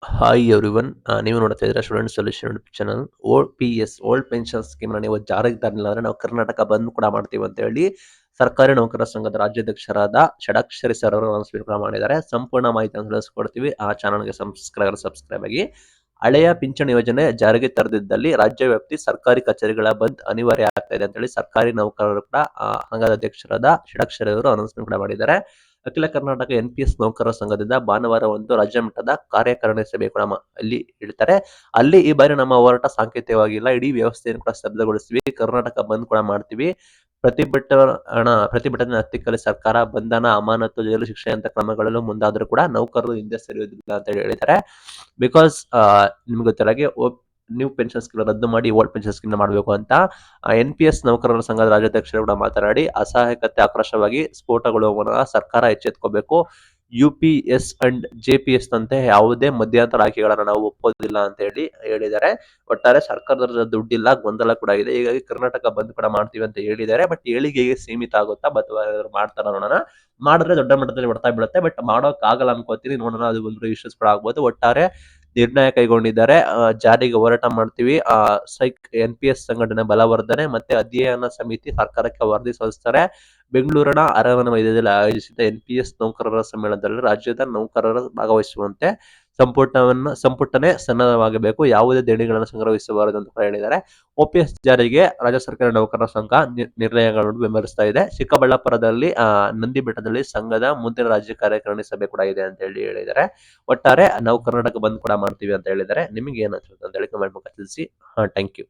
Hi everyone, ನೀವು ನೋಡ್ತಾ ಇದ್ದೀರಾ student solution channel. OPS old pension scheme ನೀವು ಜಾರಿಗೆ ತರಲಿಲ್ಲ ಅಂದ್ರೆ ನಾವು ಕರ್ನಾಟಕ ಬಂದ್ ಕೂಡ ಮಾಡ್ತೀವಿ ಅಂತ ಹೇಳಿ ಸರ್ಕಾರಿ ನೌಕರರ ಸಂಘದ ರಾಜ್ಯಾಧ್ಯಕ್ಷರಾದ ಷಡಾಕ್ಷರಿ ಸರ್ ಅವರು ಅನೌನ್ಸ್ಮೆಂಟ್ ಕೂಡ ಮಾಡಿದ್ದಾರೆ. ಸಂಪೂರ್ಣ ಮಾಹಿತಿಯನ್ನು ತಿಳಿಸ್ಕೊಡ್ತೀವಿ. ಆ ಚಾನಲ್ಗೆ ಸಬ್ಸ್ಕ್ರೈಬ್ ಆಗಿ. ಹಳೆಯ ಪಿಂಚಣಿ ಯೋಜನೆ ಜಾರಿಗೆ ತರದಿದ್ದಲ್ಲಿ ರಾಜ್ಯ ವ್ಯಾಪ್ತಿ ಸರ್ಕಾರಿ ಕಚೇರಿಗಳ ಬಂದ್ ಅನಿವಾರ್ಯ ಆಗ್ತಾ ಇದೆ ಅಂತ ಹೇಳಿ ಸರ್ಕಾರಿ ನೌಕರರು ಕೂಡ ಸಂಘದ ಅಧ್ಯಕ್ಷರಾದ ಷಡಾಕ್ಷರಿ ಅವರು ಅನೌನ್ಸ್ಮೆಂಟ್ ಕೂಡ ಮಾಡಿದ್ದಾರೆ. ಅಖಿಲ ಕರ್ನಾಟಕ NPS ನೌಕರರ ಸಂಘದಿಂದ ಭಾನುವಾರ ಒಂದು ರಾಜ್ಯ ಮಟ್ಟದ ಕಾರ್ಯಕಾರಿಣಿ ಸಭೆ ಕೂಡ ಅಲ್ಲಿ ಇಡ್ತಾರೆ. ಅಲ್ಲಿ ಈ ಬಾರಿ ನಮ್ಮ ಹೋರಾಟ ಸಾಂಕೇತಿಕವಾಗಿಲ್ಲ, ಇಡೀ ವ್ಯವಸ್ಥೆಯನ್ನು ಕೂಡ ಸ್ತಬ್ಧಗೊಳಿಸ್ತೀವಿ, ಕರ್ನಾಟಕ ಬಂದ್ ಕೂಡ ಮಾಡ್ತೀವಿ. ಪ್ರತಿಭಟನೆ ಹತ್ತಿಕ್ಕಲಿ ಸರ್ಕಾರ, ಬಂಧನ, ಅಮಾನತು, ಜೈಲು ಶಿಕ್ಷೆ ಅಂತ ಕ್ರಮಗಳಲ್ಲೂ ಮುಂದಾದ್ರೂ ಕೂಡ ನೌಕರರು ಹಿಂದೆ ಸರಿಯುವುದಿಲ್ಲ ಅಂತ ಹೇಳಿ ಹೇಳಿದ್ದಾರೆ. ಬಿಕಾಸ್ ನಿಮ್ಗೆ ಗೊತ್ತಿರಾಗೆ ನ್ಯೂ ಪೆನ್ಷನ್ ಸ್ಕೀಮ್ ರದ್ದು ಮಾಡಿ ಓಲ್ಡ್ ಪೆನ್ಷನ್ ಸ್ಕೀಮ್ ಮಾಡಬೇಕು ಅಂತ NPS ನೌಕರರ ಸಂಘದ ರಾಜ್ಯಾಧ್ಯಕ್ಷರು ಕೂಡ ಮಾತನಾಡಿ ಅಸಹಾಯಕತೆ ಆಕ್ರೋಶವಾಗಿ ಸ್ಫೋಟಗೊಳ್ಳುವ ಸರ್ಕಾರ ಎಚ್ಚೆತ್ಕೋಬೇಕು. UPS ಅಂಡ್ JPS ನಂತೆ ಯಾವುದೇ ಮಧ್ಯಂತರ ಆಯ್ಕೆಗಳನ್ನು ನಾವು ಒಪ್ಪೋದಿಲ್ಲ ಅಂತ ಹೇಳಿ ಹೇಳಿದ್ದಾರೆ. ಒಟ್ಟಾರೆ ಸರ್ಕಾರದ ದುಡ್ಡಿಲ್ಲ, ಗೊಂದಲ ಕೂಡ ಇದೆ, ಹೀಗಾಗಿ ಕರ್ನಾಟಕ ಬಂದ್ ಕೂಡ ಮಾಡ್ತೀವಿ ಅಂತ ಹೇಳಿದ್ದಾರೆ. ಬಟ್ ಹೇಳಿಕೆಗೆ ಸೀಮಿತ ಆಗುತ್ತಾ ಅಥವಾ ಮಾಡ್ತಾರ ನೋಡೋಣ. ಮಾಡಿದ್ರೆ ದೊಡ್ಡ ಮಟ್ಟದಲ್ಲಿ ಹೊಡ್ತಾ ಬೀಳುತ್ತೆ, ಬಟ್ ಮಾಡೋಕ್ ಆಗಲ್ಲ ಅನ್ಕೋತೀನಿ. ನೋಡೋಣ, ಅದು ಒಂದು ಇಶ್ಯೂಸ್ ಕೂಡ ಆಗ್ಬೋದು. ಒಟ್ಟಾರೆ ನಿರ್ಣಯ ಕೈಗೊಂಡಿದ್ದಾರೆ. ಜಾರಿಗೆ ಹೋರಾಟ ಮಾಡ್ತೀವಿ. NPS ಸಂಘಟನೆ ಬಲವರ್ಧನೆ ಮತ್ತೆ ಅಧ್ಯಯನ ಸಮಿತಿ ಸರ್ಕಾರಕ್ಕೆ ವರದಿ ಸಲ್ಲಿಸ್ತಾರೆ. ಬೆಂಗಳೂರಿನ ಅರಮನೆ ಮೈದಾನದಲ್ಲಿ ಆಯೋಜಿಸಿದ NPS ನೌಕರರ ಸಮ್ಮೇಳನದಲ್ಲಿ ರಾಜ್ಯದ ನೌಕರರ ಭಾಗವಹಿಸುವಂತೆ ಸಂಪುಟನೇ ಸನ್ನದ್ಧವಾಗಬೇಕು, ಯಾವುದೇ ದೇಣಿಗೆಗಳನ್ನು ಸಂಗ್ರಹಿಸಬಾರದು ಅಂತ ಹೇಳಿದ್ದಾರೆ. OPS ಜಾರಿಗೆ ರಾಜ್ಯ ಸರ್ಕಾರಿ ನೌಕರರ ಸಂಘ ನಿರ್ಣಯಗಳನ್ನು ಬೆಂಬಲಿಸ್ತಾ ಇದೆ. ಚಿಕ್ಕಬಳ್ಳಾಪುರದಲ್ಲಿ ನಂದಿ ಬೆಟ್ಟದಲ್ಲಿ ಸಂಘದ ಮುಂದಿನ ರಾಜ್ಯ ಕಾರ್ಯಕಾರಿಣಿ ಸಭೆ ಕೂಡ ಇದೆ ಅಂತ ಹೇಳಿ ಹೇಳಿದ್ದಾರೆ. ಒಟ್ಟಾರೆ ನಾವು ಕರ್ನಾಟಕ ಬಂದ್ ಕೂಡ ಮಾಡ್ತೀವಿ ಅಂತ ಹೇಳಿದ್ದಾರೆ. ನಿಮಗೆ ಏನ್ ಅನ್ಸುತ್ತೆ ಅಂತ ಹೇಳಿ ಕಮೆಂಟ್ ಮೂಲಕ ತಿಳಿಸಿ. Thank you.